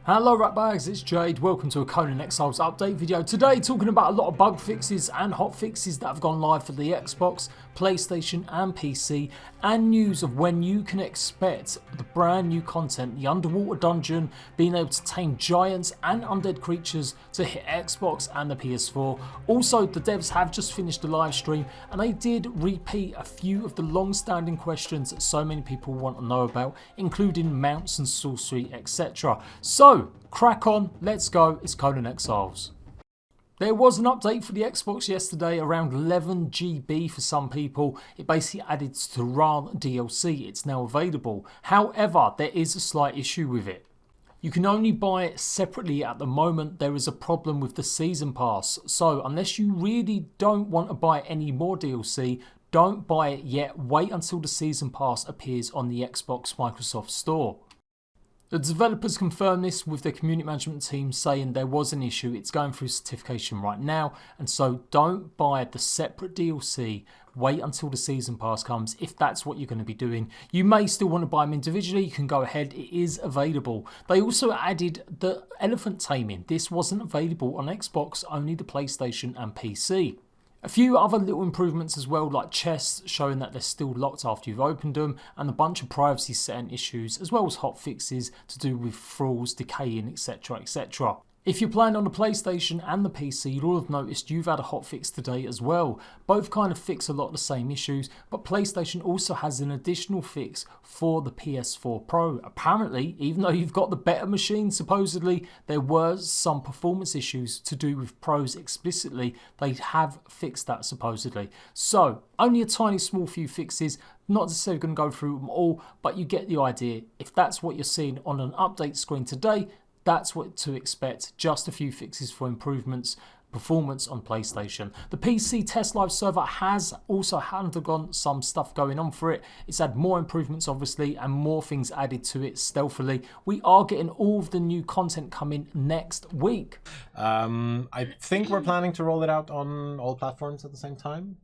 Hello ratbags, it's Jade, welcome to a CONAN EXILES update video. Today talking about a lot of bug fixes and hot fixes that have gone live for the Xbox, PlayStation and PC, and news of when you can expect the brand new content, the underwater dungeon, being able to tame giants and undead creatures to hit Xbox and the PS4. Also, the devs have just finished the live stream and they did repeat a few of the long-standing questions that so many people want to know about, including mounts and sorcery, etc. So, crack on, let's go, it's CONAN EXILES. There was an update for the Xbox yesterday, around 11 GB for some people. It basically added to RYZEN DLC, it's now available. However, there is a slight issue with it. You can only buy it separately at the moment. There is a problem with the season pass. So unless you really don't want to buy any more DLC, don't buy it yet. Wait until the season pass appears on the Xbox Microsoft Store. The developers confirmed this with their community management team, saying there was an issue. It's going through certification right now, and so don't buy the separate DLC. Wait until the season pass comes if that's what you're going to be doing. You may still want to buy them individually. You can go ahead, it is available. They also added the elephant taming. This wasn't available on Xbox, only the PlayStation and PC. A few other little improvements as well, like chests showing that they're still locked after you've opened them, and a bunch of privacy setting issues, as well as hot fixes to do with thralls decaying, etc, etc. If you're playing on the PlayStation and the PC, you'll all have noticed you've had a hotfix today as well. Both kind of fix a lot of the same issues, but PlayStation also has an additional fix for the PS4 Pro. Apparently, even though you've got the better machine, supposedly, there were some performance issues to do with Pros explicitly. They have fixed that supposedly. So, only a tiny small few fixes. Not necessarily going to go through them all, but you get the idea. If that's what you're seeing on an update screen today, that's what to expect, just a few fixes for improvements, performance on PlayStation. The PC test live server has also undergone some stuff going on for it. It's had more improvements obviously and more things added to it stealthily. We are getting all of the new content coming next week. I think we're planning to roll it out on all platforms at the same time.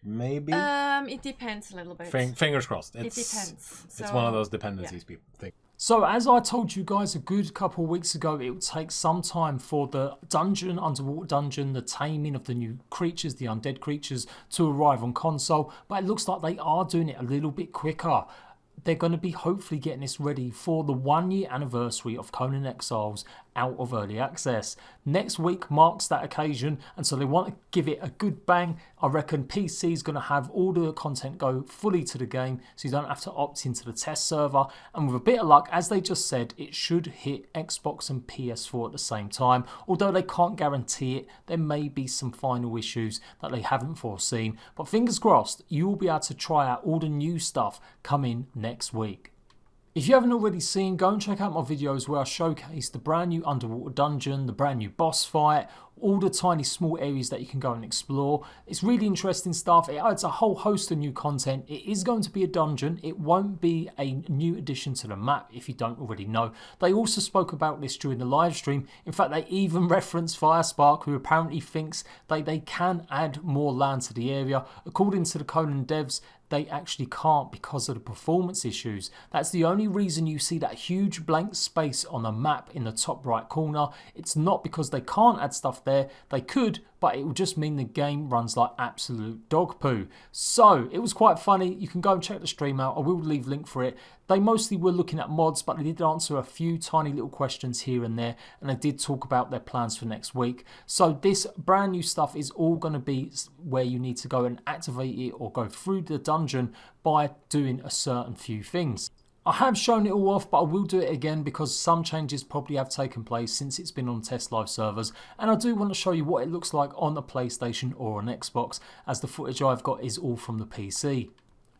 Maybe? It depends a little bit. Fingers crossed. It depends. It's one of those dependencies people think. So as I told you guys a good couple of weeks ago, it would take some time for the dungeon, underwater dungeon, the taming of the new creatures, the undead creatures, to arrive on console. But it looks like they are doing it a little bit quicker. They're going to be hopefully getting this ready for the 1-year anniversary of CONAN EXILES out of early access. Next week marks that occasion, and so they want to give it a good bang. I reckon PC is going to have all the content go fully to the game, so you don't have to opt into the test server, and with a bit of luck, as they just said, it should hit Xbox and PS4 at the same time. Although they can't guarantee it, there may be some final issues that they haven't foreseen, but fingers crossed you will be able to try out all the new stuff coming next week. If you haven't already seen, go and check out my videos where I showcase the brand new underwater dungeon, the brand new boss fight, all the tiny small areas that you can go and explore. It's really interesting stuff. It adds a whole host of new content. It is going to be a dungeon. It won't be a new addition to the map if you don't already know. They also spoke about this during the live stream. In fact, they even referenced Firespark, who apparently thinks they can add more land to the area. According to the CONAN devs, they actually can't because of the performance issues. That's the only reason you see that huge blank space on the map in the top right corner. It's not because they can't add stuff there. They could, but it will just mean the game runs like absolute dog poo. So it was quite funny. You can go and check the stream out. I will leave a link for it. They mostly were looking at mods, but they did answer a few tiny little questions here and there, and they did talk about their plans for next week. So this brand new stuff is all going to be where you need to go and activate it or go through the dungeon by doing a certain few things. I have shown it all off, but I will do it again because some changes probably have taken place since it's been on test live servers, and I do want to show you what it looks like on the PlayStation or an Xbox, as the footage I've got is all from the PC.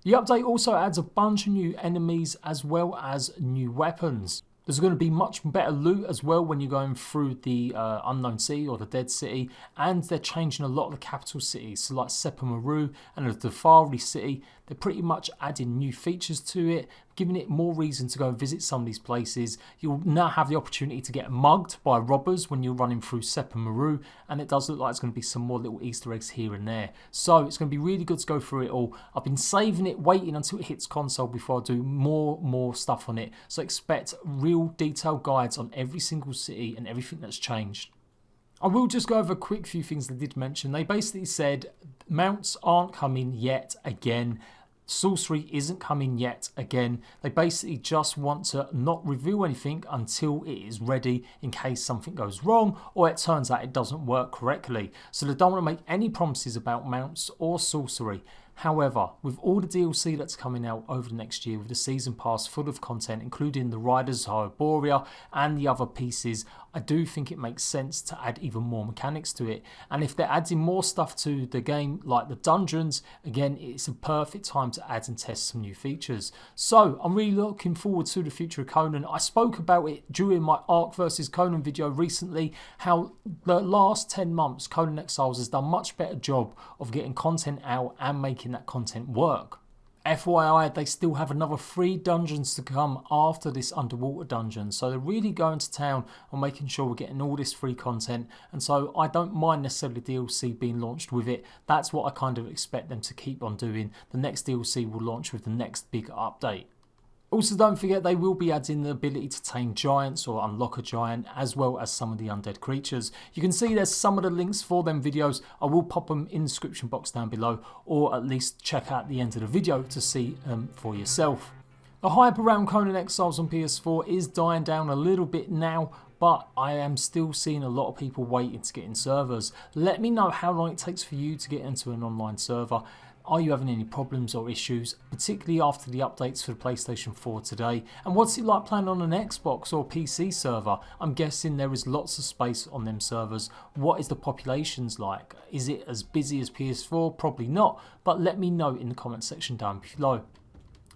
The update also adds a bunch of new enemies as well as new weapons. There's going to be much better loot as well when you're going through the Unknown City or the Dead City, and they're changing a lot of the capital cities, so like Sepamaru and the Dafari City. They're pretty much adding new features to it. giving it more reason to go and visit some of these places. You'll now have the opportunity to get mugged by robbers when you're running through Sepp and Maru, and it does look like it's going to be some more little Easter eggs here and there. So it's going to be really good to go through it all. I've been saving it, waiting until it hits console before I do more stuff on it. So expect real detailed guides on every single city and everything that's changed. I will just go over a quick few things they did mention. They basically said mounts aren't coming yet again. Sorcery isn't coming yet again. They basically just want to not reveal anything until it is ready in case something goes wrong or it turns out it doesn't work correctly. So they don't want to make any promises about mounts or sorcery. However, with all the DLC that's coming out over the next year, with the season pass full of content, including the Riders of Hyboria and the other pieces, I do think it makes sense to add even more mechanics to it. And if they're adding more stuff to the game, like the dungeons, again, it's a perfect time to add and test some new features. So I'm really looking forward to the future of Conan. I spoke about it during my Ark vs Conan video recently, how the last 10 months Conan Exiles has done a much better job of getting content out and making that content work. FYI, they still have another 3 dungeons to come after this underwater dungeon, so they're really going to town on making sure we're getting all this free content, and so I don't mind necessarily DLC being launched with it. That's what I kind of expect them to keep on doing. The next DLC will launch with the next big update. Also, don't forget they will be adding the ability to tame giants or unlock a giant, as well as some of the undead creatures. You can see there's some of the links for them videos. I will pop them in the description box down below, or at least check out the end of the video to see them for yourself. The hype around Conan Exiles on PS4 is dying down a little bit now, but I am still seeing a lot of people waiting to get in servers. Let me know how long it takes for you to get into an online server. Are you having any problems or issues, particularly after the updates for the PlayStation 4 today? And what's it like playing on an Xbox or PC server? I'm guessing there is lots of space on them servers. What is the populations like? Is it as busy as PS4? Probably not, but let me know in the comment section down below.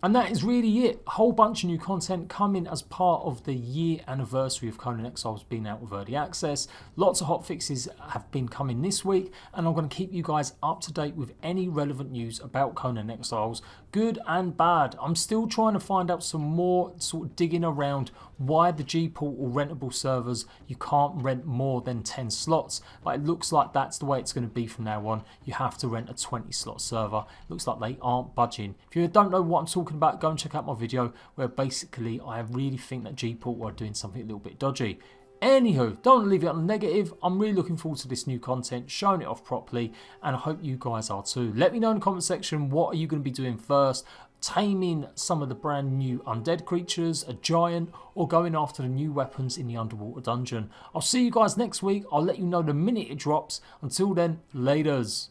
And that is really it. A whole bunch of new content coming as part of the year anniversary of Conan Exiles being out with early access. Lots of hotfixes have been coming this week, and I'm going to keep you guys up to date with any relevant news about Conan Exiles, good and bad. I'm still trying to find out some more, sort of digging around why the G-Portal rentable servers, you can't rent more than 10 slots, but it looks like that's the way it's going to be from now on. You have to rent a 20 slot server. Looks like they aren't budging. If you don't know what I'm talking about, go and check out my video where basically I really think that G-Portal are doing something a little bit dodgy. Anywho, don't leave it on the negative. I'm really looking forward to this new content, showing it off properly, and I hope you guys are too. Let me know in the comment section, what are you going to be doing first? Taming some of the brand new undead creatures, a giant, or going after the new weapons in the underwater dungeon. I'll see you guys next week. I'll let you know the minute it drops. Until then, laters.